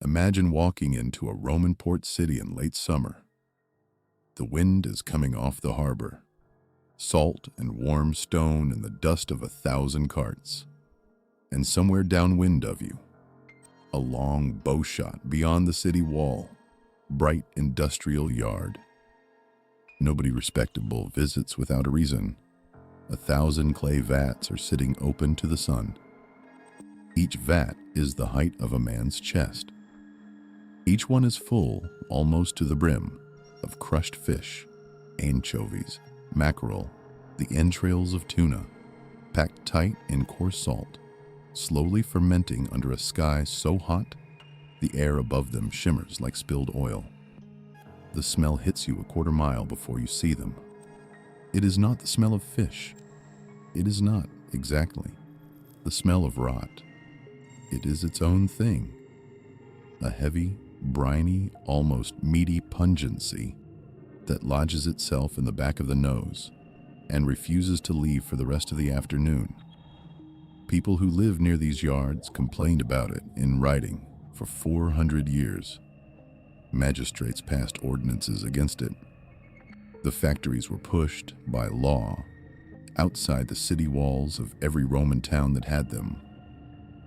Imagine walking into a Roman port city in late summer. The wind is coming off the harbor, salt and warm stone and the dust of 1,000 carts. And somewhere downwind of you, a long bow shot beyond the city wall, bright industrial yard. Nobody respectable visits without a reason. 1,000 clay vats are sitting open to the sun. Each vat is the height of a man's chest. Each one is full, almost to the brim, of crushed fish, anchovies, mackerel, the entrails of tuna, packed tight in coarse salt, slowly fermenting under a sky so hot, the air above them shimmers like spilled oil. The smell hits you a quarter mile before you see them. It is not the smell of fish. It is not, exactly, the smell of rot. It is its own thing. A heavy, briny, almost meaty pungency that lodges itself in the back of the nose and refuses to leave for the rest of the afternoon. People who live near these yards complained about it in writing for 400 years. Magistrates passed ordinances against it. The factories were pushed, by law, outside the city walls of every Roman town that had them,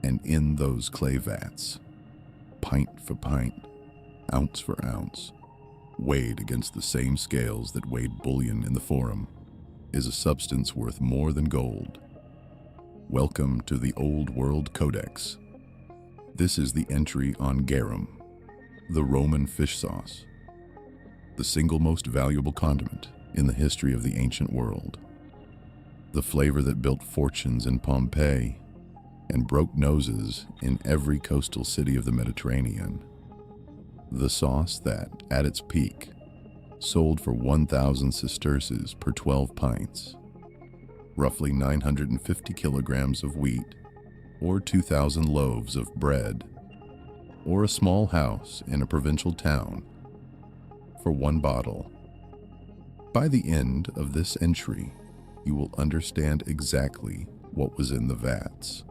and in those clay vats, pint for pint, ounce for ounce, weighed against the same scales that weighed bullion in the forum, is a substance worth more than gold. Welcome to the Old World Codex. This is the entry on garum, the Roman fish sauce, the single most valuable condiment in the history of the ancient world. The flavor that built fortunes in Pompeii and broke noses in every coastal city of the Mediterranean. The sauce that, at its peak, sold for 1,000 sesterces per 12 pints, roughly 950 kilograms of wheat, or 2,000 loaves of bread, or a small house in a provincial town for one bottle. By the end of this entry, you will understand exactly what was in the vats.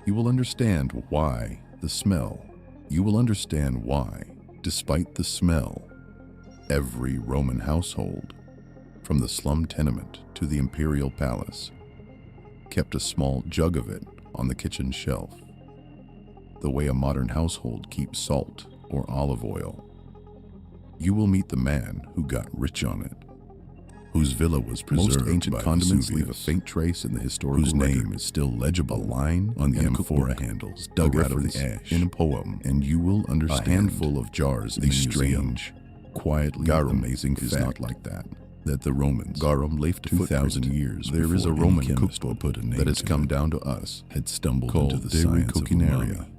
You will understand why the smell. You will understand why, despite the smell, every Roman household, from the slum tenement to the imperial palace, kept a small jug of it on the kitchen shelf, the way a modern household keeps salt or olive oil. You will meet the man who got rich on it, whose villa was preserved. Most ancient condiments leave a faint trace in the historical whose name is still legible. A line on the amphora handles dug out of the ash in a poem, and you will understand. A handful of jars. The strange, quietly amazing is not like that. That the Romans, Garum, lived 2,000 years. There is a Roman cookbook that has come down to us, had stumbled into the science of Umami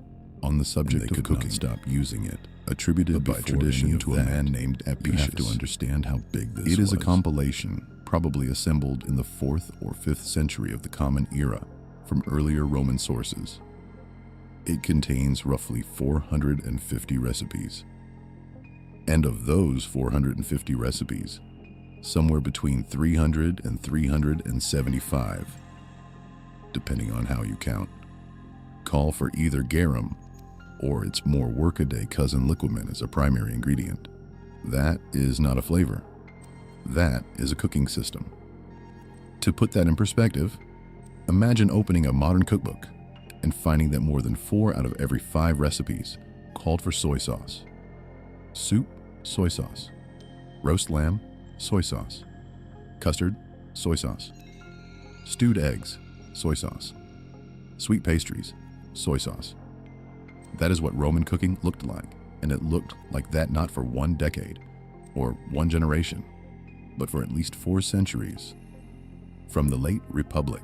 on the subject of cooking. Stop using it. Attributed by tradition to a man named Apicius. You have to understand how big this was. It is a compilation, probably assembled in the 4th or 5th century of the Common Era, from earlier Roman sources. It contains roughly 450 recipes. And of those 450 recipes, somewhere between 300 and 375, depending on how you count, call for either garum or its more workaday cousin liquamen as a primary ingredient. That is not a flavor. That is a cooking system. To put that in perspective, imagine opening a modern cookbook and finding that more than 4 out of every 5 recipes called for soy sauce. Soup, soy sauce. Roast lamb, soy sauce. Custard, soy sauce. Stewed eggs, soy sauce. Sweet pastries, soy sauce. That is what Roman cooking looked like, and it looked like that not for 1 decade, or 1 generation, but for at least 4 centuries. From the late Republic,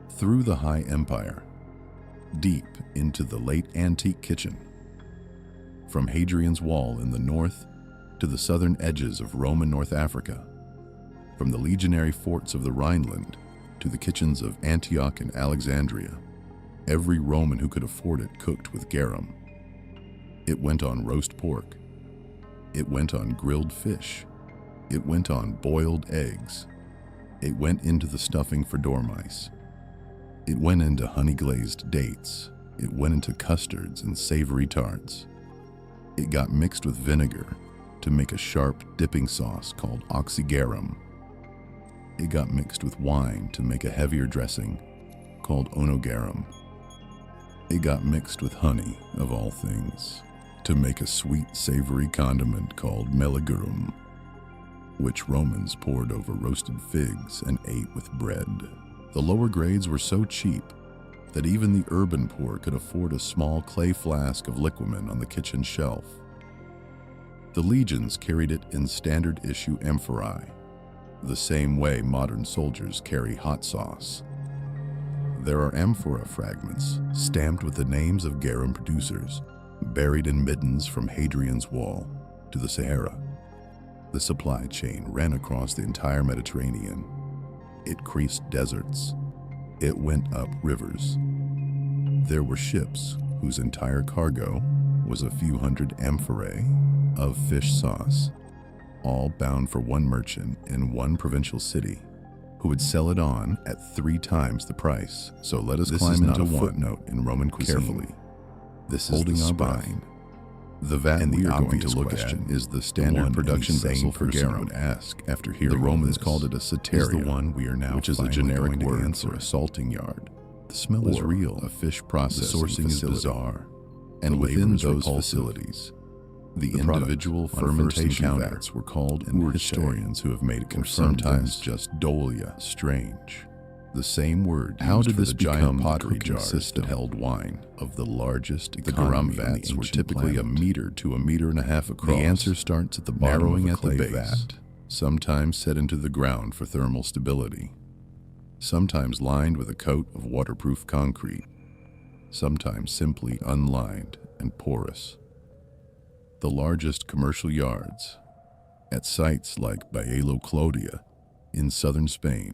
through the High Empire, deep into the late antique kitchen. From Hadrian's Wall in the north to the southern edges of Roman North Africa, from the legionary forts of the Rhineland to the kitchens of Antioch and Alexandria, every Roman who could afford it cooked with garum. It went on roast pork. It went on grilled fish. It went on boiled eggs. It went into the stuffing for dormice. It went into honey-glazed dates, It went into custards and savory tarts. It got mixed with vinegar to make a sharp dipping sauce called Garum. It got mixed with wine to make a heavier dressing called Garum. It got mixed with honey, of all things, to make a sweet, savory condiment called Garum, which Romans poured over roasted figs and ate with bread. The lower grades were so cheap that even the urban poor could afford a small clay flask of liquamen on the kitchen shelf. The legions carried it in standard issue amphorae, the same way modern soldiers carry hot sauce. There are amphora fragments stamped with the names of garum producers, buried in middens from Hadrian's Wall to the Sahara. The supply chain ran across the entire Mediterranean. It creased deserts. It went up rivers. There were ships whose entire cargo was a few hundred amphorae of fish sauce, all bound for one merchant in one provincial city, who would sell it on at 3 times the price. So let us climb into one footnote in Roman cuisine. Carefully. This is holding our spine. The vat and the obvious look at is the standard production vessel for garum. Would ask after hearing the Romans called it a Cetaria, the one we are now, which is a generic word for a salting yard. The smell is real. A fish processing sourcing is bizarre, and within those facilities, the individual fermentation vats were called, and historians who have made it sometimes just dolia, strange. The same word. How did this giant pottery jars that held wine of the largest economy? The Garum vats were typically a meter to 1.5 meters across. The answer starts at the bottom of a clay vat, sometimes set into the ground for thermal stability, sometimes lined with a coat of waterproof concrete, sometimes simply unlined and porous. The largest commercial yards, at sites like Baelo Claudia in southern Spain,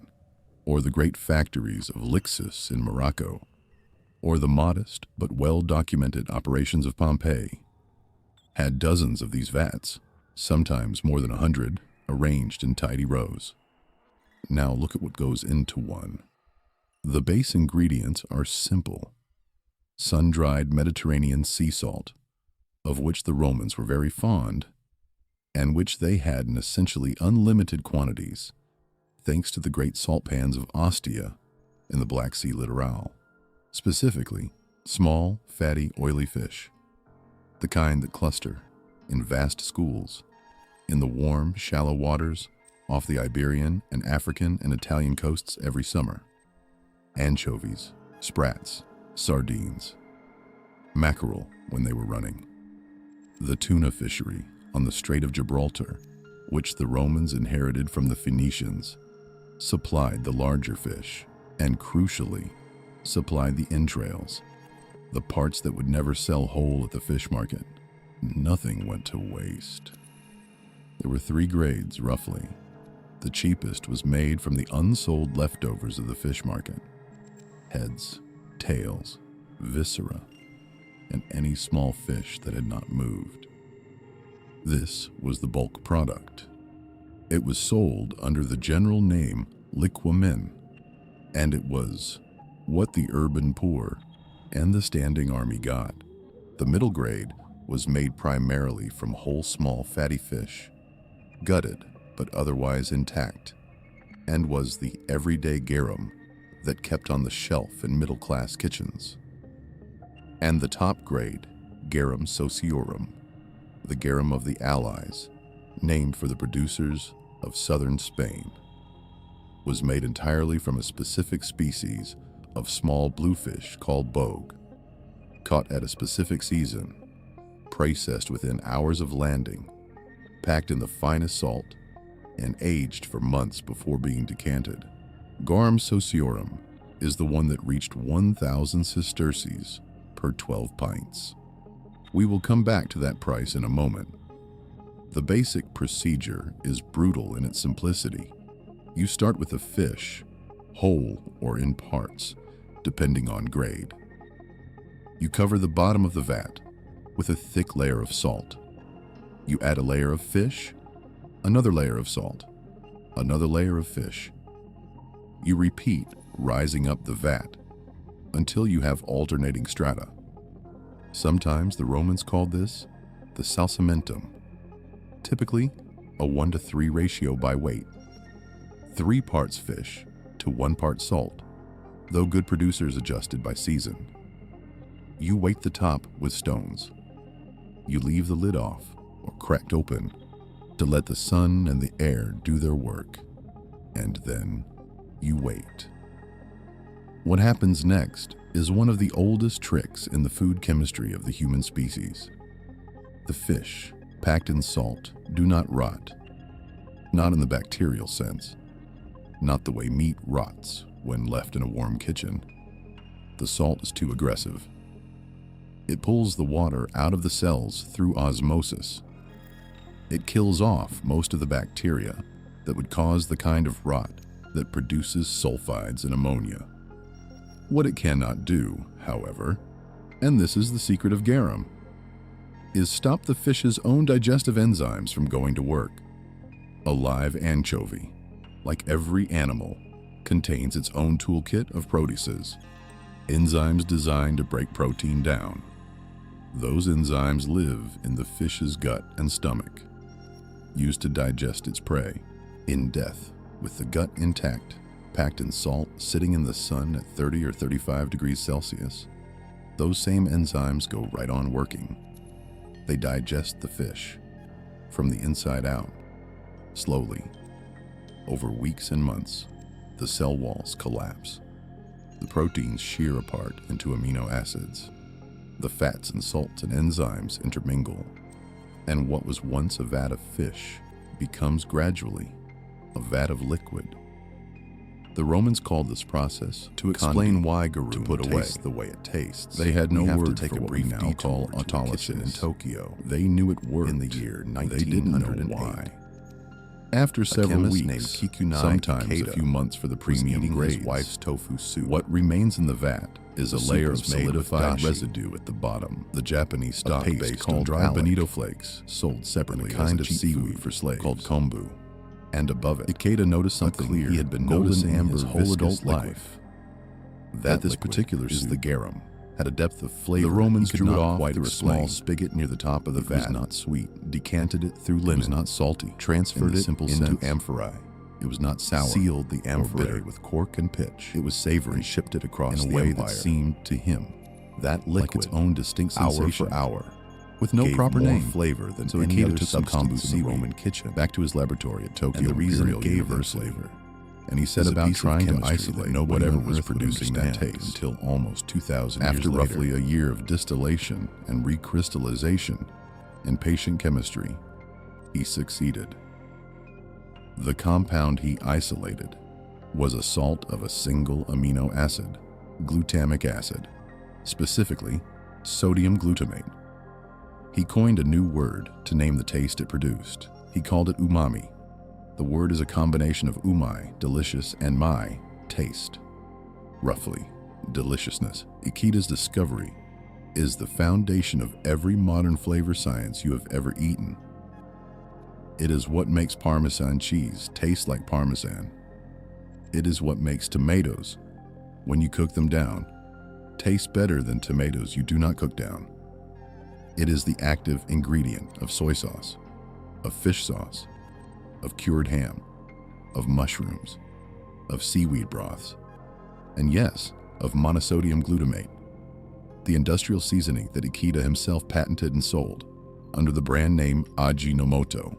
or the great factories of Lixus in Morocco, or the modest but well-documented operations of Pompeii, had dozens of these vats, sometimes more than 100, arranged in tidy rows. Now look at what goes into one. The base ingredients are simple. Sun-dried Mediterranean sea salt, of which the Romans were very fond, and which they had in essentially unlimited quantities, thanks to the great salt pans of Ostia in the Black Sea littoral. Specifically, small, fatty, oily fish, the kind that cluster in vast schools in the warm, shallow waters off the Iberian and African and Italian coasts every summer. Anchovies, sprats, sardines, mackerel when they were running. The tuna fishery on the Strait of Gibraltar, which the Romans inherited from the Phoenicians, supplied the larger fish, and crucially, supplied the entrails, the parts that would never sell whole at the fish market. Nothing went to waste. There were 3 grades, roughly. The cheapest was made from the unsold leftovers of the fish market: heads, tails, viscera, and any small fish that had not moved. This was the bulk product. It was sold under the general name liquamen, and it was what the urban poor and the standing army got. The middle grade was made primarily from whole small fatty fish, gutted but otherwise intact, and was the everyday garum that kept on the shelf in middle-class kitchens. And the top grade, Garum sociorum, the garum of the Allies, named for the producers of southern Spain, was made entirely from a specific species of small bluefish called bogue, caught at a specific season, processed within hours of landing, packed in the finest salt, and aged for months before being decanted. Garum sociorum is the one that reached 1,000 sesterces per 12 pints. We will come back to that price in a moment. The basic procedure is brutal in its simplicity. You start with a fish, whole or in parts, depending on grade. You cover the bottom of the vat with a thick layer of salt. You add a layer of fish, another layer of salt, another layer of fish. You repeat, rising up the vat until you have alternating strata. Sometimes the Romans called this the salsamentum, typically a 1-to-3 ratio by weight. 3 parts fish to 1 part salt, though good producers adjusted by season. You weight the top with stones. You leave the lid off or cracked open to let the sun and the air do their work, and then you wait. What happens next is one of the oldest tricks in the food chemistry of the human species. The fish, packed in salt, do not rot. Not in the bacterial sense. Not the way meat rots when left in a warm kitchen. The salt is too aggressive. It pulls the water out of the cells through osmosis. It kills off most of the bacteria that would cause the kind of rot that produces sulfides and ammonia. What it cannot do, however, and this is the secret of garum, is stop the fish's own digestive enzymes from going to work. A live anchovy, like every animal, contains its own toolkit of proteases, enzymes designed to break protein down. Those enzymes live in the fish's gut and stomach, used to digest its prey. In death, with the gut intact, packed in salt, sitting in the sun at 30 or 35 degrees Celsius, those same enzymes go right on working. They digest the fish from the inside out, slowly. Over weeks and months, the cell walls collapse. The proteins shear apart into amino acids. The fats and salts and enzymes intermingle, and what was once a vat of fish becomes gradually a vat of liquid. The Romans called this process to explain why garum tastes the way it tastes. They had no word for what we now call autolysis in Tokyo. They knew it worked in the year 1908. They didn't know why. After several weeks, named Kikunae sometimes Ikeda, a few months for the premium grade, his wife's tofu soup. What remains in the vat is a layer of solidified residue at the bottom. The Japanese stock based called dry bonito flakes, sold separately, a kind of seaweed for slaves called kombu. And above it, Ikeda noticed something clear. He had been noticing his whole adult life. That this particular is the garum. Had a depth of flavor. The Romans drew it off through a small spigot near the top of the vat. It was not sweet. Decanted it through linen. It was not salty. Transferred it into amphorae. It was not sour. Sealed the amphorae with cork and pitch. It was savory. And shipped it across in a way that seemed to him that liquid, like its own distinct sensation, hour for hour, with no proper name, flavor than so any other substance in the Roman kitchen. Back to his laboratory at Tokyo, and the reason it gave her flavor. And he set about trying to isolate whatever was producing that taste until almost 2,000 years later. After roughly a year of distillation and recrystallization and patient chemistry, he succeeded. The compound he isolated was a salt of a single amino acid, glutamic acid, specifically sodium glutamate. He coined a new word to name the taste it produced. He called it umami. The word is a combination of umai, delicious, and mai, taste. Roughly, deliciousness. Ikeda's discovery is the foundation of every modern flavor science you have ever eaten. It is what makes Parmesan cheese taste like Parmesan. It is what makes tomatoes, when you cook them down, taste better than tomatoes you do not cook down. It is the active ingredient of soy sauce, of fish sauce, of cured ham, of mushrooms, of seaweed broths, and yes, of monosodium glutamate, the industrial seasoning that Ikeda himself patented and sold under the brand name Ajinomoto.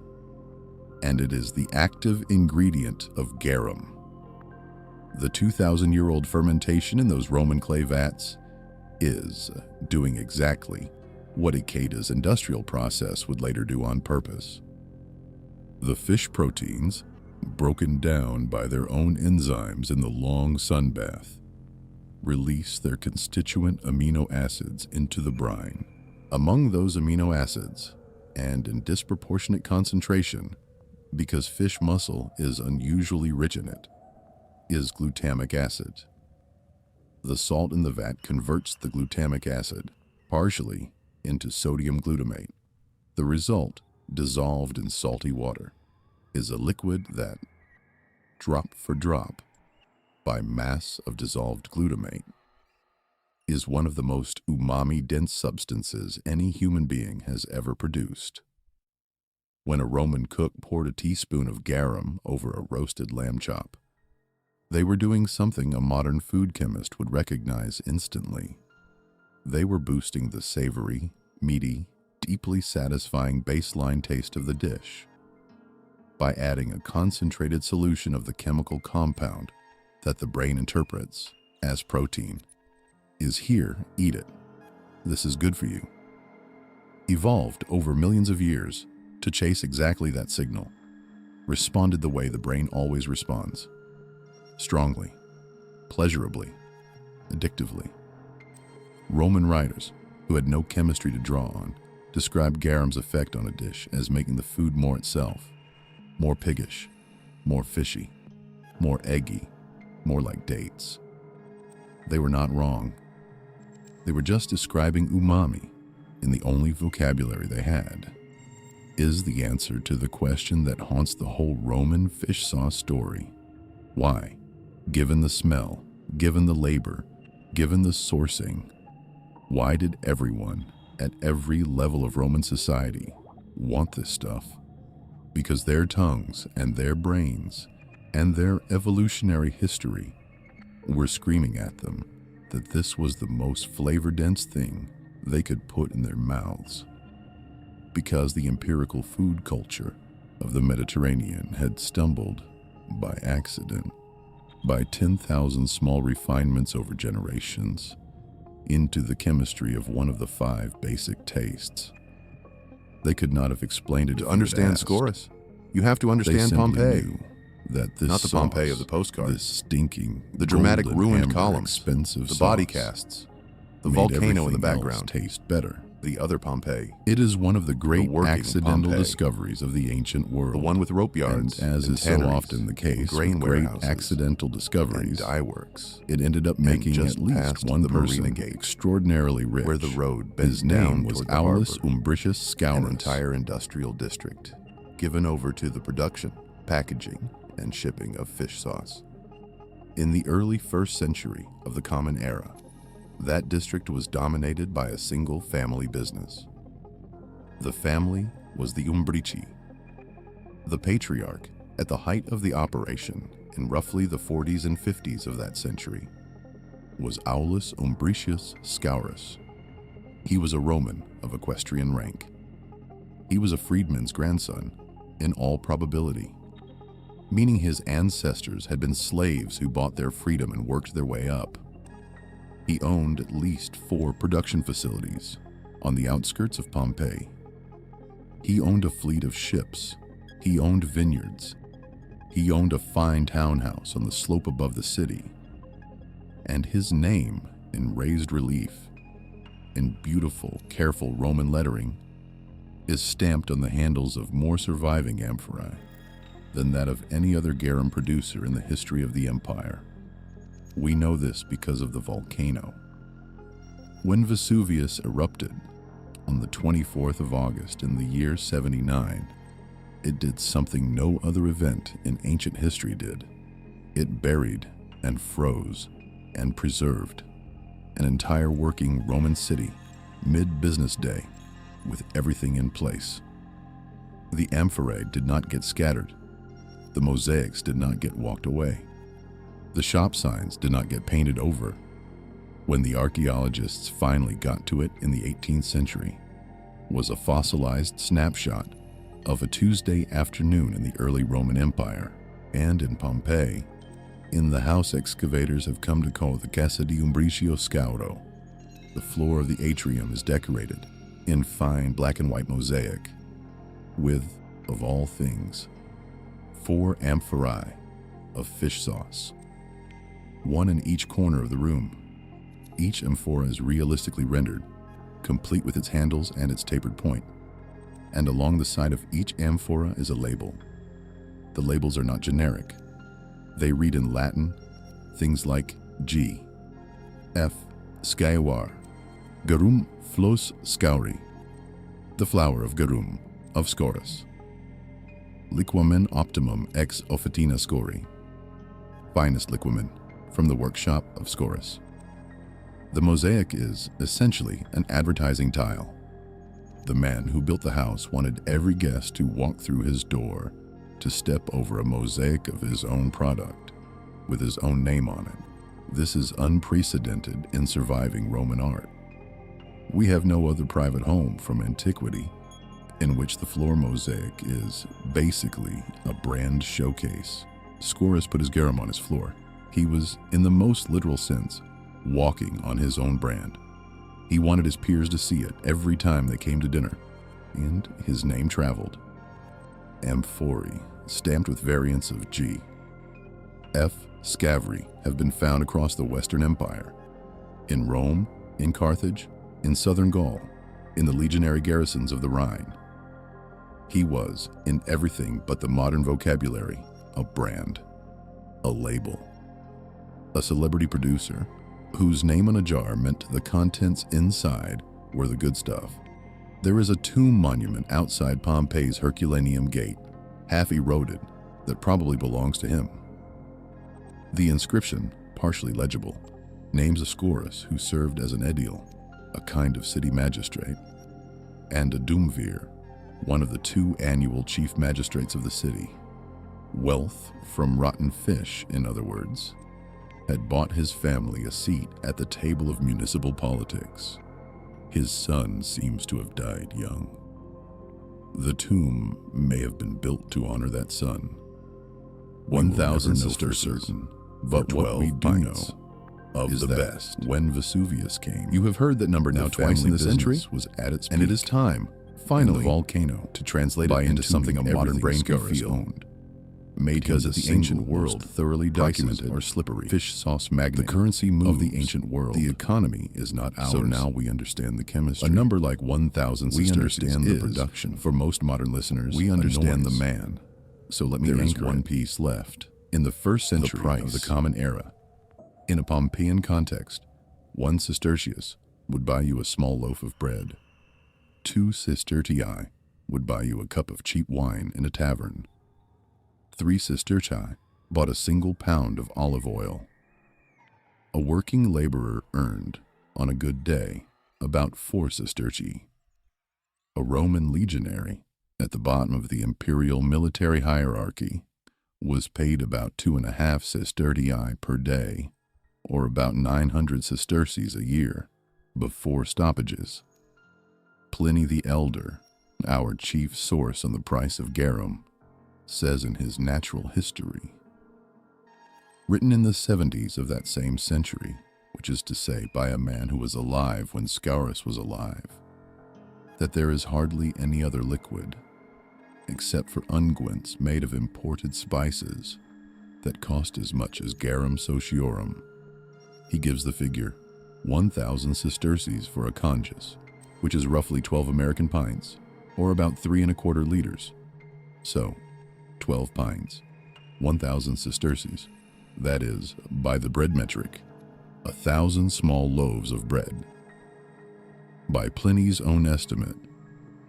And it is the active ingredient of garum. The 2,000-year-old fermentation in those Roman clay vats is doing exactly what Ikeda's industrial process would later do on purpose. The fish proteins, broken down by their own enzymes in the long sun bath, release their constituent amino acids into the brine. Among those amino acids, and in disproportionate concentration, because fish muscle is unusually rich in it, is glutamic acid. The salt in the vat converts the glutamic acid, partially, into sodium glutamate. The result, dissolved in salty water, is a liquid that, drop for drop, by mass of dissolved glutamate, is one of the most umami-dense substances any human being has ever produced. When a Roman cook poured a teaspoon of garum over a roasted lamb chop, they were doing something a modern food chemist would recognize instantly. They were boosting the savory, meaty, deeply satisfying baseline taste of the dish by adding a concentrated solution of the chemical compound that the brain interprets as protein. Is here, eat it. This is good for you. Evolved over millions of years to chase exactly that signal, responded the way the brain always responds. Strongly, pleasurably, addictively. Roman writers, who had no chemistry to draw on, described garum's effect on a dish as making the food more itself, more piggish, more fishy, more eggy, more like dates. They were not wrong. They were just describing umami in the only vocabulary they had. Is the answer to the question that haunts the whole Roman fish sauce story. Why, given the smell, given the labor, given the sourcing, why did everyone at every level of Roman society want this stuff? Because their tongues and their brains and their evolutionary history were screaming at them that this was the most flavor-dense thing they could put in their mouths. Because the empirical food culture of the Mediterranean had stumbled, by accident, by 10,000 small refinements over generations, into the chemistry of one of the 5 basic tastes. They could not have explained it. To understand Scaurus, you have to understand Pompeii. That this not the sauce, Pompeii of the postcard, this stinking, the dramatic ruined amber, columns, expensive the body sauce casts, the made volcano in the everything background, else taste better. the other Pompeii. It is one of the great working accidental Pompeii. discoveries of the ancient world. The one with rope yards, and as and is so tanneries, often the case grain with great warehouses, accidental and discoveries, dye works, it ended up making just at least past one the person Marina Gate, extraordinarily rich. where the road His bends down name was toward the Aulus harbor, Umbricius Scaurus. an entire industrial district given over to the production, packaging, and shipping of fish sauce. In the early 1st century of the Common Era, that district was dominated by a single family business. The family was the Umbrici. The patriarch, at the height of the operation, in roughly the 40s and 50s of that century, was Aulus Umbricius Scaurus. He was a Roman of equestrian rank. He was a freedman's grandson, in all probability, meaning his ancestors had been slaves who bought their freedom and worked their way up. He owned at least 4 production facilities on the outskirts of Pompeii. He owned a fleet of ships. He owned vineyards. He owned a fine townhouse on the slope above the city. And his name, in raised relief, in beautiful, careful Roman lettering, is stamped on the handles of more surviving amphorae than that of any other garum producer in the history of the empire. We know this because of the volcano. When Vesuvius erupted on the 24th of August in the year 79, it did something no other event in ancient history did. It buried and froze and preserved an entire working Roman city mid-business day with everything in place. The amphorae did not get scattered. The mosaics did not get walked away. The shop signs did not get painted over. When the archaeologists finally got to it in the 18th century, was a fossilized snapshot of a Tuesday afternoon in the early Roman Empire, and in Pompeii, in the house excavators have come to call the Casa di Umbricius Scaurus. The floor of the atrium is decorated in fine black and white mosaic, with, of all things, 4 amphorae of fish sauce, one in each corner of the room. Each amphora is realistically rendered, complete with its handles and its tapered point, and along the side of each amphora is a label. The labels are not generic. They read in Latin things like G, F, Scaioar, Garum flos Scauri, the flower of Garum, of Scaurus, Liquamen optimum ex officina Scauri, finest liquamen from the workshop of Scaurus. The mosaic is essentially an advertising tile. The man who built the house wanted every guest to walk through his door to step over a mosaic of his own product with his own name on it. This is unprecedented in surviving Roman art. We have no other private home from antiquity in which the floor mosaic is basically a brand showcase. Scaurus put his garum on his floor. He was, in the most literal sense, walking on his own brand. He wanted his peers to see it every time they came to dinner, and his name traveled. Amphorae, stamped with variants of G, F, Scavri, have been found across the Western Empire, in Rome, in Carthage, in southern Gaul, in the legionary garrisons of the Rhine. He was, in everything but the modern vocabulary, a brand, a label, a celebrity producer whose name on a jar meant the contents inside were the good stuff. There is a tomb monument outside Pompeii's Herculaneum Gate, half eroded, that probably belongs to him. The inscription, partially legible, names a Scaurus who served as an aedile, a kind of city magistrate, and a duumvir, one of the 2 annual chief magistrates of the city. Wealth from rotten fish, in other words, had bought his family a seat at the table of municipal politics. His son seems to have died young. The tomb may have been built to honor that son. 1,000 sesterces, but what we do know is the best. When Vesuvius came, you have heard that number now twice in the century was at its peak, and it is time, finally, the volcano to translate it into something a modern brain can feel. Made because of the ancient world thoroughly documented or slippery fish sauce magnet. The currency moves of the ancient world. The economy is not ours. So now we understand the chemistry. A number like 1,000 sesterces. We understand the production. For most modern listeners, we understand the man. So let me anchor one piece left. In the first century of the Common Era, in a Pompeian context, 1 sestertius would buy you a small loaf of bread. 2 sestertii would buy you a cup of cheap wine in a tavern. 3 sestertii bought a single pound of olive oil. A working laborer earned, on a good day, about 4 sestertii. A Roman legionary, at the bottom of the imperial military hierarchy, was paid about 2.5 sestertii per day, or about 900 sesterces a year, before stoppages. Pliny the Elder, our chief source on the price of garum, says in his Natural History, written in the 70s of that same century, which is to say by a man who was alive when Scaurus was alive, that there is hardly any other liquid, except for unguents made of imported spices, that cost as much as garum sociorum. He gives the figure 1,000 sesterces for a congus, which is roughly 12 American pints, or about 3¼ liters. So, 12 pints, 1,000 sesterces, that is, by the bread metric, 1,000 small loaves of bread. By Pliny's own estimate,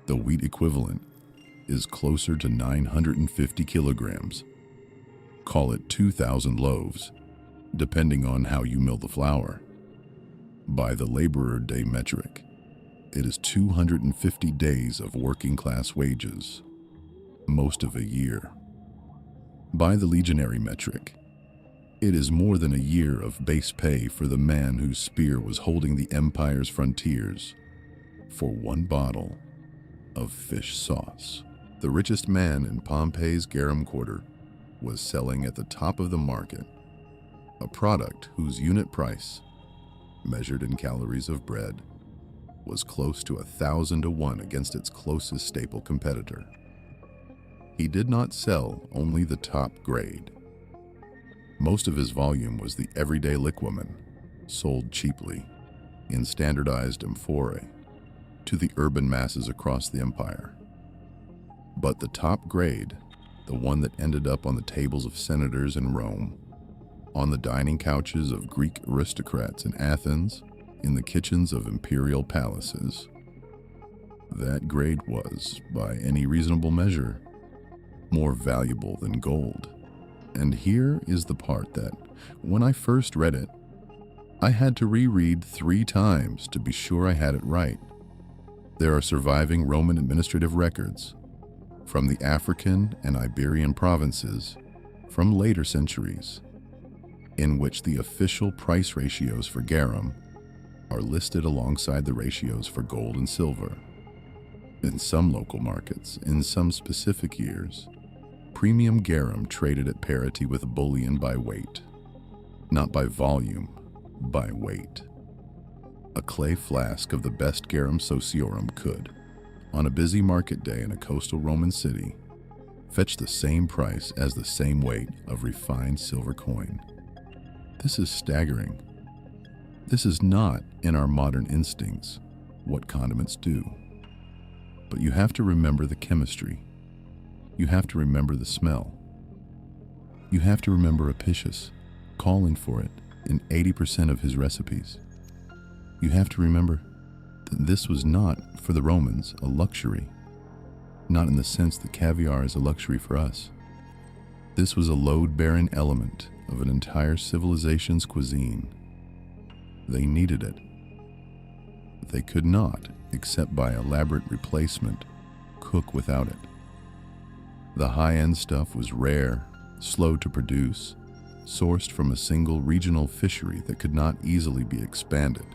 the wheat equivalent is closer to 950 kilograms. Call it 2,000 loaves, depending on how you mill the flour. By the laborer day metric, it is 250 days of working class wages, most of a year. By the legionary metric, it is more than a year of base pay for the man whose spear was holding the empire's frontiers for 1 bottle of fish sauce. The richest man in Pompeii's garum quarter was selling at the top of the market a product whose unit price, measured in calories of bread, was close to 1,000 to 1 against its closest staple competitor. He did not sell only the top grade. Most of his volume was the everyday liquamen, sold cheaply, in standardized amphorae, to the urban masses across the empire. But the top grade, the one that ended up on the tables of senators in Rome, on the dining couches of Greek aristocrats in Athens, in the kitchens of imperial palaces, that grade was, by any reasonable measure, more valuable than gold. And here is the part that, when I first read it, I had to reread 3 times to be sure I had it right. There are surviving Roman administrative records from the African and Iberian provinces from later centuries, in which the official price ratios for garum are listed alongside the ratios for gold and silver. In some local markets, in some specific years, premium garum traded at parity with bullion by weight, not by volume, by weight. A clay flask of the best garum sociorum could, on a busy market day in a coastal Roman city, fetch the same price as the same weight of refined silver coin. This is staggering. This is not, in our modern instincts, what condiments do. But you have to remember the chemistry. You have to remember the smell. You have to remember Apicius calling for it in 80% of his recipes. You have to remember that this was not, for the Romans, a luxury, not in the sense that caviar is a luxury for us. This was a load-bearing element of an entire civilization's cuisine. They needed it. They could not, except by elaborate replacement, cook without it. The high-end stuff was rare, slow to produce, sourced from a single regional fishery that could not easily be expanded,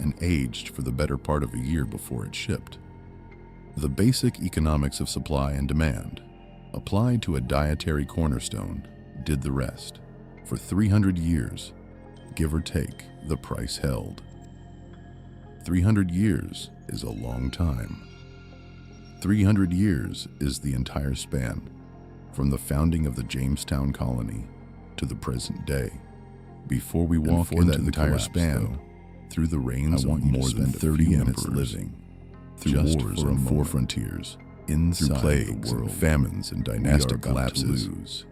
and aged for the better part of a year before it shipped. The basic economics of supply and demand, applied to a dietary cornerstone, did the rest. For 300 years, give or take, the price held. 300 years is a long time. 300 years is the entire span, from the founding of the Jamestown colony to the present day. Before we walk into that entire span, through the reigns of more than 30 minutes living, through wars on 4 frontiers, through plagues and famines and dynastic collapses,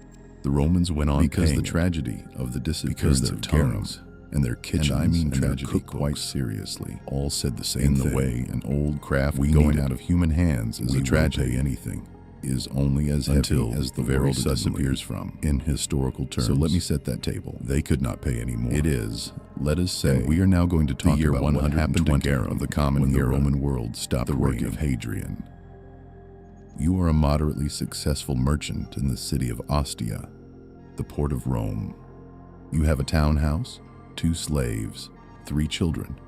the Romans went on because the tragedy of the disappearance of garum and their kitchens and their cook quite seriously all said the same thing. In the way an old craft going out of human hands is a tragedy. Anything is only as heavy as the world it disappears from, in historical terms. So let me set that table. They could not pay any more. It is, let us say, and we are now going to talk about what happened to garum of the common when the Roman world stopped the reign of Hadrian. You are a moderately successful merchant in the city of Ostia, the port of Rome. You have a townhouse, 2 slaves, 3 children.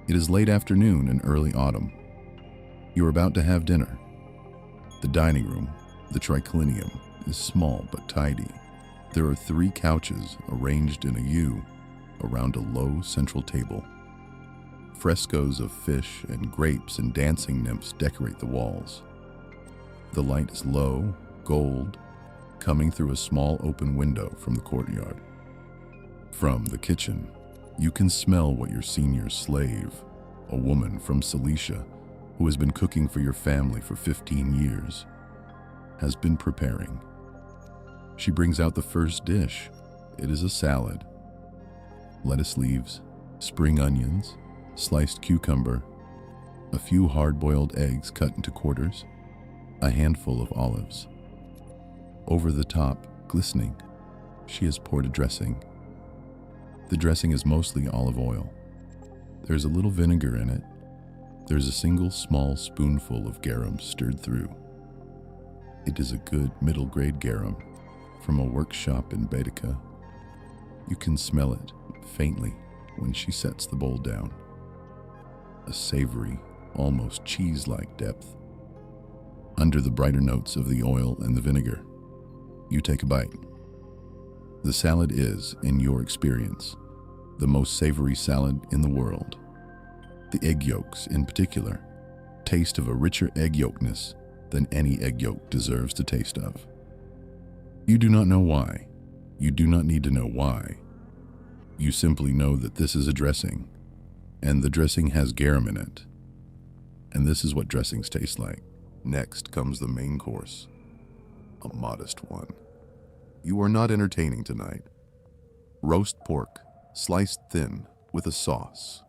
It is late afternoon in early autumn. You are about to have dinner. The dining room, the triclinium, is small but tidy. There are 3 couches arranged in a U around a low central table. Frescoes of fish and grapes and dancing nymphs decorate the walls. The light is low, gold, coming through a small open window from the courtyard. From the kitchen, you can smell what your senior slave, a woman from Cilicia, who has been cooking for your family for 15 years, has been preparing. She brings out the first dish. It is a salad. Lettuce leaves, spring onions, sliced cucumber, a few hard-boiled eggs cut into quarters, a handful of olives. Over the top, glistening, she has poured a dressing. The dressing is mostly olive oil. There's a little vinegar in it. There's a single small spoonful of garum stirred through. It is a good middle-grade garum from a workshop in Baetica. You can smell it faintly when she sets the bowl down. A savory, almost cheese-like depth. Under the brighter notes of the oil and the vinegar, you take a bite. The salad is, in your experience, the most savory salad in the world. The egg yolks, in particular, taste of a richer egg yolkness than any egg yolk deserves to taste of. You do not know why. You do not need to know why. You simply know that this is a dressing, and the dressing has garum in it. And this is what dressings taste like. Next comes the main course, a modest one. You are not entertaining tonight. Roast pork, sliced thin, with a sauce.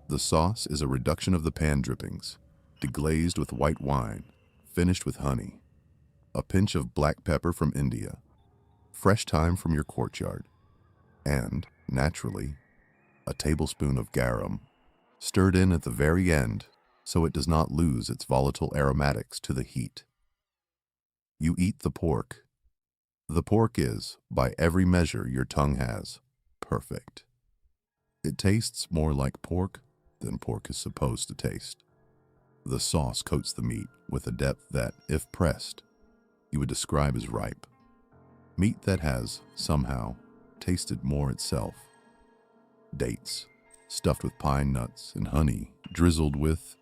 The sauce is a reduction of the pan drippings, deglazed with white wine, finished with honey, a pinch of black pepper from India, fresh thyme from your courtyard, and, naturally, a tablespoon of garum, stirred in at the very end so it does not lose its volatile aromatics to the heat. You eat the pork. The pork is, by every measure your tongue has, perfect. It tastes more like pork than pork is supposed to taste. The sauce coats the meat with a depth that, if pressed, you would describe as ripe. Meat that has, somehow, tasted more itself. Dates, stuffed with pine nuts and honey, drizzled with...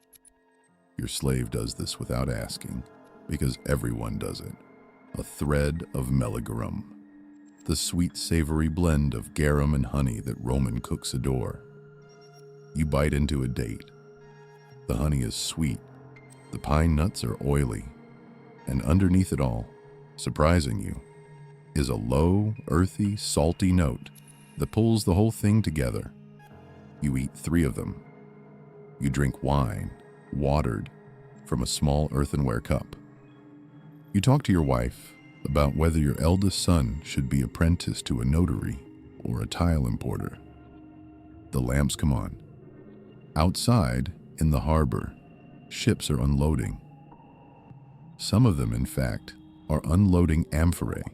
Your slave does this without asking, because everyone does it. A thread of melagarum, the sweet savory blend of garum and honey that Roman cooks adore. You bite into a date. The honey is sweet, the pine nuts are oily, and underneath it all, surprising you, is a low, earthy, salty note that pulls the whole thing together. You eat 3 of them. You drink wine, watered from a small earthenware cup. You talk to your wife about whether your eldest son should be apprenticed to a notary or a tile importer. The lamps come on. Outside, in the harbor, ships are unloading. Some of them, in fact, are unloading amphorae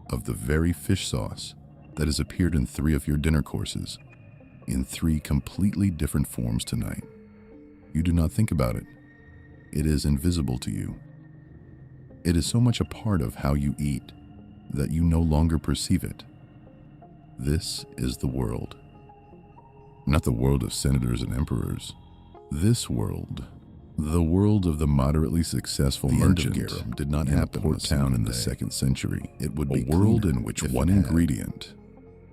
of the very fish sauce that has appeared in 3 of your dinner courses, in 3 completely different forms tonight. You do not think about it. It is invisible to you. It is so much a part of how you eat that you no longer perceive it. This is the world. Not the world of senators and emperors. This world, the world of the moderately successful merchant, Garum did not happen in a town in the 2nd century. It would be a world in which one ingredient,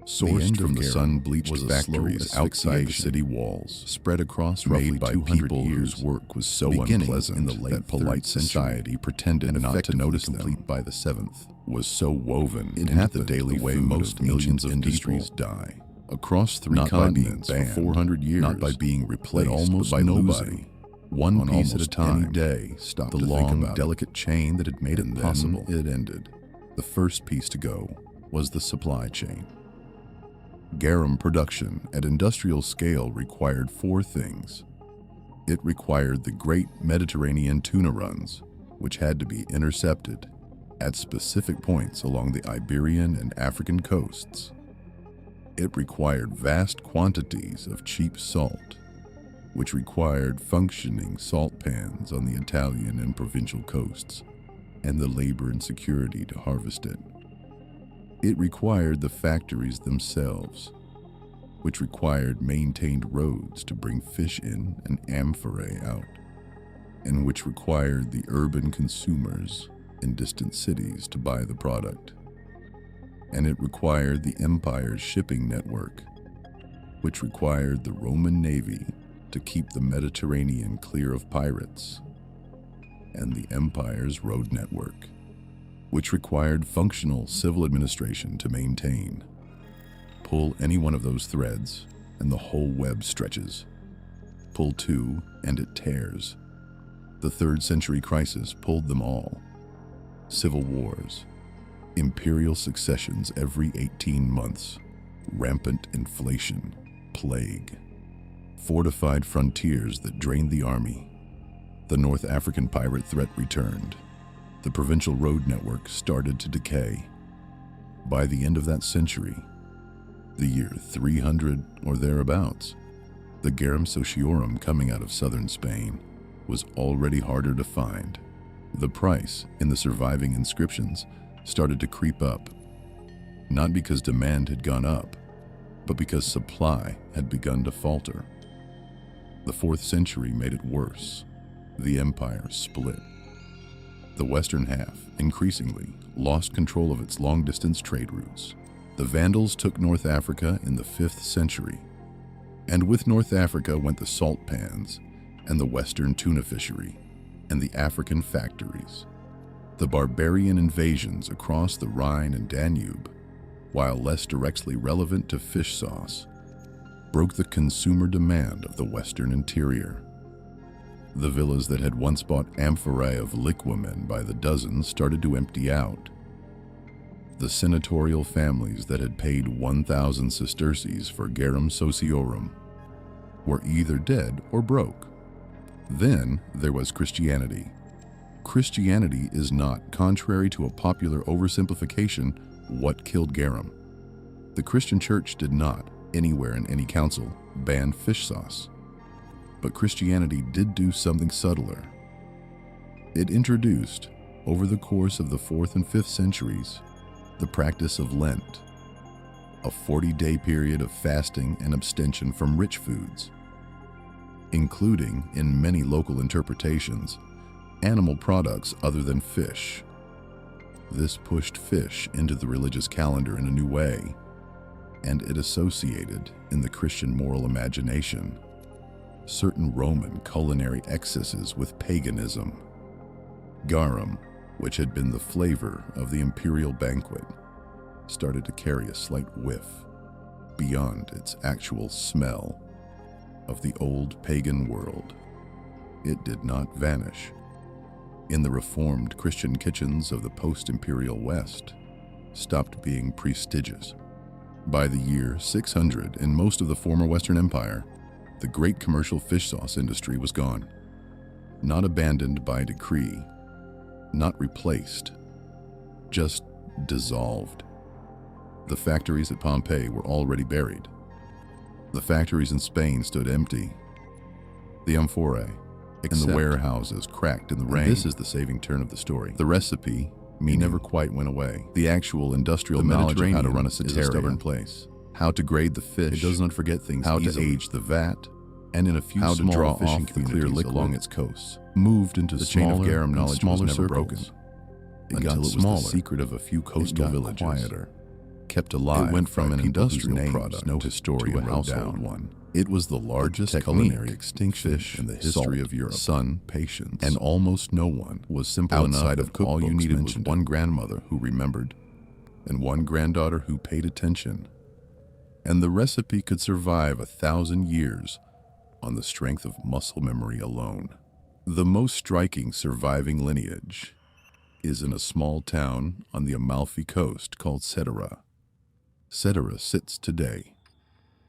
sourced from the sun-bleached factories outside the city walls, spread across made by people whose work was so unpleasant in the late that polite society pretended not to notice them by the 7th, was so woven into the daily way most millions of industries die. Across 3 continents for 400 years, not by being replaced, almost by nobody. One piece at a time, any day, stopped the long, delicate chain that had made it possible. It ended. The first piece to go was the supply chain. Garum production at industrial scale required 4 things. It required the great Mediterranean tuna runs, which had to be intercepted at specific points along the Iberian and African coasts. It required vast quantities of cheap salt, which required functioning salt pans on the Italian and provincial coasts, and the labor and security to harvest it. It required the factories themselves, which required maintained roads to bring fish in and amphorae out, and which required the urban consumers in distant cities to buy the product. And it required the empire's shipping network, which required the Roman navy to keep the Mediterranean clear of pirates, and the empire's road network, which required functional civil administration to maintain. Pull any one of those threads, and the whole web stretches. Pull 2, and it tears. The 3rd century crisis pulled them all. Civil wars, imperial successions every 18 months, rampant inflation, plague, fortified frontiers that drained the army. The North African pirate threat returned. The provincial road network started to decay. By the end of that century, the year 300 or thereabouts, the Garum sociorum coming out of southern Spain was already harder to find. The price in the surviving inscriptions started to creep up, not because demand had gone up, but because supply had begun to falter. The 4th century made it worse. The empire split. The western half, increasingly, lost control of its long-distance trade routes. The Vandals took North Africa in the 5th century, and with North Africa went the salt pans and the western tuna fishery and the African factories. The barbarian invasions across the Rhine and Danube, while less directly relevant to fish sauce, broke the consumer demand of the western interior. The villas that had once bought amphorae of liquamen by the dozen started to empty out. The senatorial families that had paid 1,000 sesterces for garum sociorum were either dead or broke. Then there was Christianity. Christianity is not, contrary to a popular oversimplification, what killed garum. The Christian church did not, anywhere in any council, ban fish sauce. But Christianity did do something subtler. It introduced, over the course of the 4th and 5th centuries, the practice of Lent, a 40-day period of fasting and abstention from rich foods, including, in many local interpretations, animal products other than fish. This pushed fish into the religious calendar in a new way, and it associated, in the Christian moral imagination, certain Roman culinary excesses with paganism. Garum, which had been the flavor of the imperial banquet, started to carry a slight whiff, beyond its actual smell, of the old pagan world. It did not vanish. In the reformed Christian kitchens of the post-imperial West, stopped being prestigious. By the year 600, in most of the former Western Empire, the great commercial fish sauce industry was gone. Not abandoned by decree, not replaced, just dissolved. The factories at Pompeii were already buried. The factories in Spain stood empty. The amphorae and the warehouses cracked in the rain. This is the saving turn of the story. The recipe never quite went away. The actual industrial knowledge of how to run a Cetaria is a stubborn place. How to grade the fish. It does not forget things how easily. To age the vat, and in a few how small to draw fishing off the clear liquid along its coasts. Moved into the chain of garum knowledge was never broken. It got smaller. The secret of a few coastal villages. Quieter. Kept alive. It went from an industrial product no historian to a household one. It was the largest culinary extinction in the history of Europe. Sun, patience, and almost no one was simple outside enough of all you needed was one grandmother who remembered, and one granddaughter who paid attention, and the recipe could survive 1,000 years on the strength of muscle memory alone. The most striking surviving lineage is in a small town on the Amalfi coast called Cetara. Cetara sits today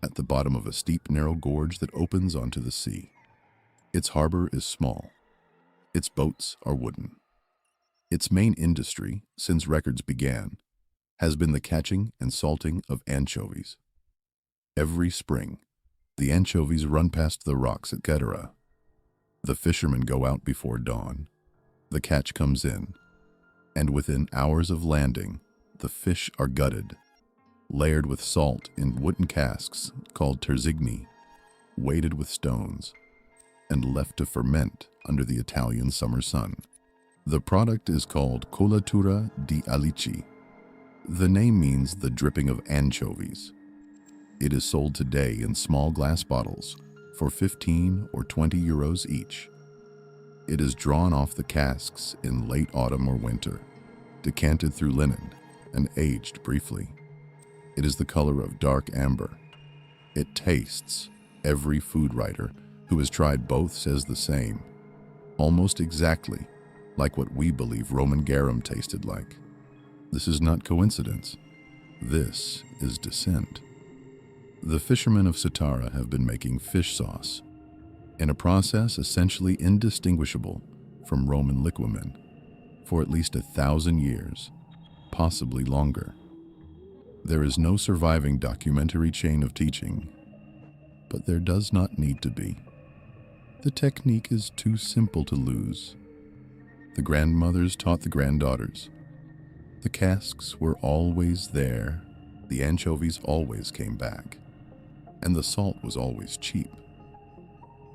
at the bottom of a steep, narrow gorge that opens onto the sea. Its harbor is small. Its boats are wooden. Its main industry, since records began, has been the catching and salting of anchovies. Every spring, the anchovies run past the rocks at Cetara. The fishermen go out before dawn. The catch comes in, and within hours of landing, the fish are gutted, layered with salt in wooden casks called terzigni, weighted with stones, and left to ferment under the Italian summer sun. The product is called colatura di alici. The name means the dripping of anchovies. It is sold today in small glass bottles for 15 or 20 euros each. It is drawn off the casks in late autumn or winter, decanted through linen, and aged briefly. It is the color of dark amber. It tastes, every food writer who has tried both says the same, almost exactly like what we believe Roman garum tasted like. This is not coincidence. This is descent. The fishermen of Cetara have been making fish sauce, in a process essentially indistinguishable from Roman liquamen, for at least 1,000 years, possibly longer. There is no surviving documentary chain of teaching, but there does not need to be. The technique is too simple to lose. The grandmothers taught the granddaughters. The casks were always there, the anchovies always came back, and the salt was always cheap.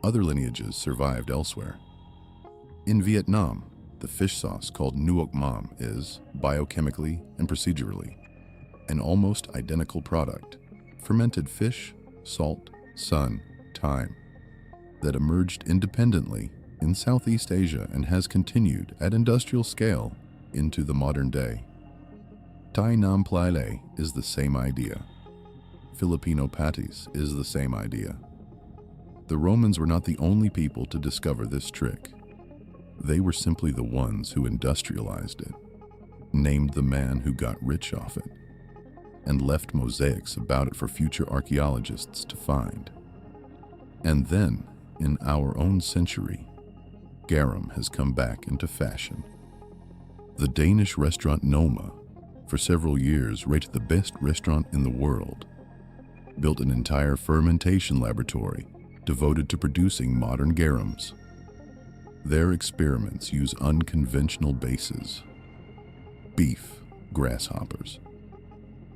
Other lineages survived elsewhere. In Vietnam, the fish sauce called Nuoc is, biochemically and procedurally, an almost identical product, fermented fish, salt, sun, thyme, that emerged independently in Southeast Asia and has continued at industrial scale into the modern day. Thai Nam Plaile is the same idea. Filipino patties is the same idea. The Romans were not the only people to discover this trick. They were simply the ones who industrialized it. named the man who got rich off it, and left mosaics about it for future archaeologists to find. And then, in our own century, garum has come back into fashion. The Danish restaurant Noma, for several years rated the best restaurant in the world, built an entire fermentation laboratory devoted to producing modern garums. Their experiments use unconventional bases: beef, grasshoppers.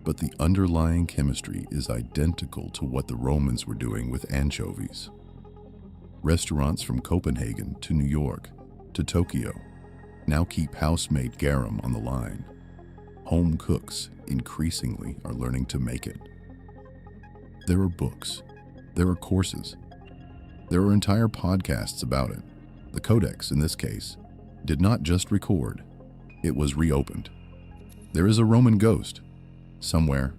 But the underlying chemistry is identical to what the Romans were doing with anchovies. Restaurants from Copenhagen to New York to Tokyo now keep house-made garum on the line. Home cooks increasingly are learning to make it. There are books, there are courses, there are entire podcasts about it. The Codex, in this case, did not just record, it was reopened. There is a Roman ghost somewhere.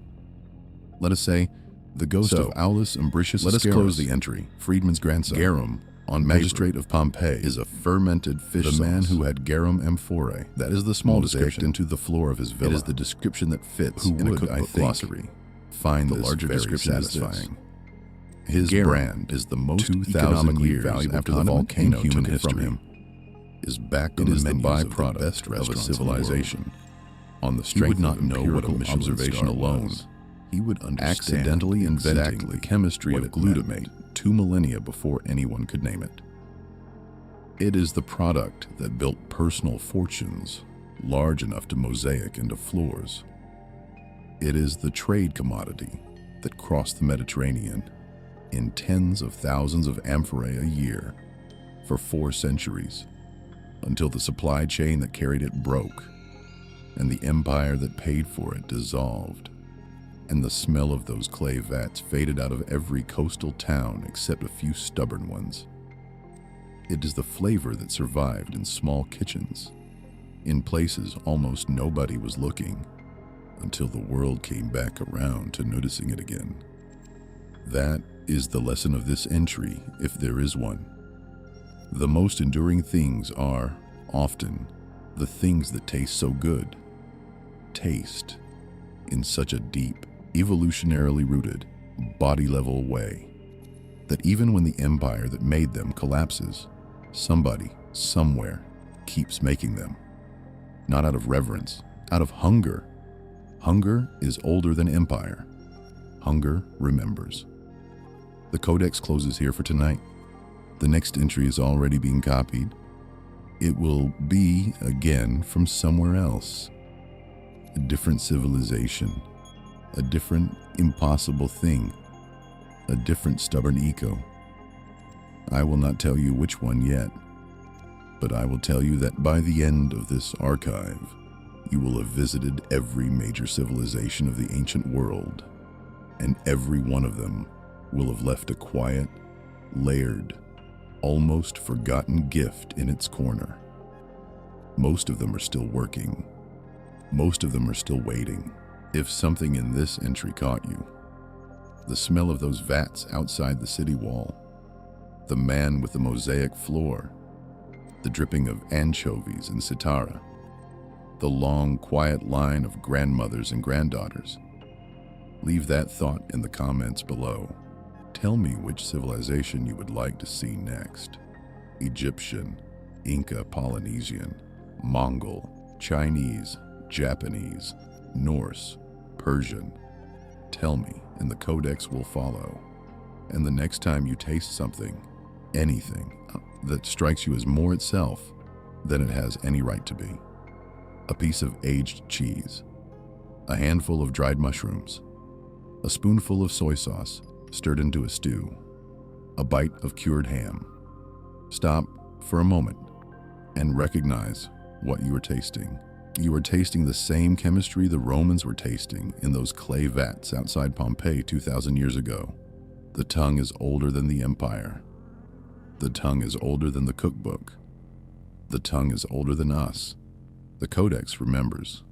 Let us say the ghost of Aulus Umbricius Scaurus. Let us close the entry. Friedman's grandson, Garum, on magistrate of Pompeii, is a fermented fish sauce. The man who had garum amphorae, that is the small description, into the floor of his villa. It is the description that fits in a cookbook glossary. Find the larger description satisfying. His brand is the most economically valuable after the volcano human history is back on the menus of the best of a civilization. On the strength of empirical observation alone, he would accidentally inventing the chemistry of glutamate 2 millennia before anyone could name it. It is the product that built personal fortunes large enough to mosaic into floors. It is the trade commodity that crossed the Mediterranean in tens of thousands of amphorae a year for 4 centuries, until the supply chain that carried it broke, and the empire that paid for it dissolved, and the smell of those clay vats faded out of every coastal town except a few stubborn ones. It is the flavor that survived in small kitchens, in places almost nobody was looking, until the world came back around to noticing it again. That is the lesson of this entry, if there is one. The most enduring things are, often, the things that taste so good. Taste, in such a deep, evolutionarily rooted, body-level way, that even when the empire that made them collapses, somebody, somewhere, keeps making them. Not out of reverence, out of hunger. Hunger is older than empire. Hunger remembers. The Codex closes here for tonight. The next entry is already being copied. It will be, again, from somewhere else. A different civilization. A different impossible thing. A different stubborn eco. I will not tell you which one yet, but I will tell you that by the end of this archive, you will have visited every major civilization of the ancient world, and every one of them will have left a quiet, layered, almost forgotten gift in its corner. Most of them are still working. Most of them are still waiting. If something in this entry caught you, the smell of those vats outside the city wall, the man with the mosaic floor, the dripping of anchovies in Cetara, the long, quiet line of grandmothers and granddaughters, leave that thought in the comments below. Tell me which civilization you would like to see next. Egyptian, Inca, Polynesian, Mongol, Chinese, Japanese, Norse, Persian. Tell me, and the Codex will follow. And the next time you taste something, anything, that strikes you as more itself than it has any right to be. A piece of aged cheese, a handful of dried mushrooms, a spoonful of soy sauce stirred into a stew, a bite of cured ham. Stop for a moment and recognize what you are tasting. You are tasting the same chemistry the Romans were tasting in those clay vats outside Pompeii 2,000 years ago. The tongue is older than the empire. The tongue is older than the cookbook. The tongue is older than us. The Codex remembers.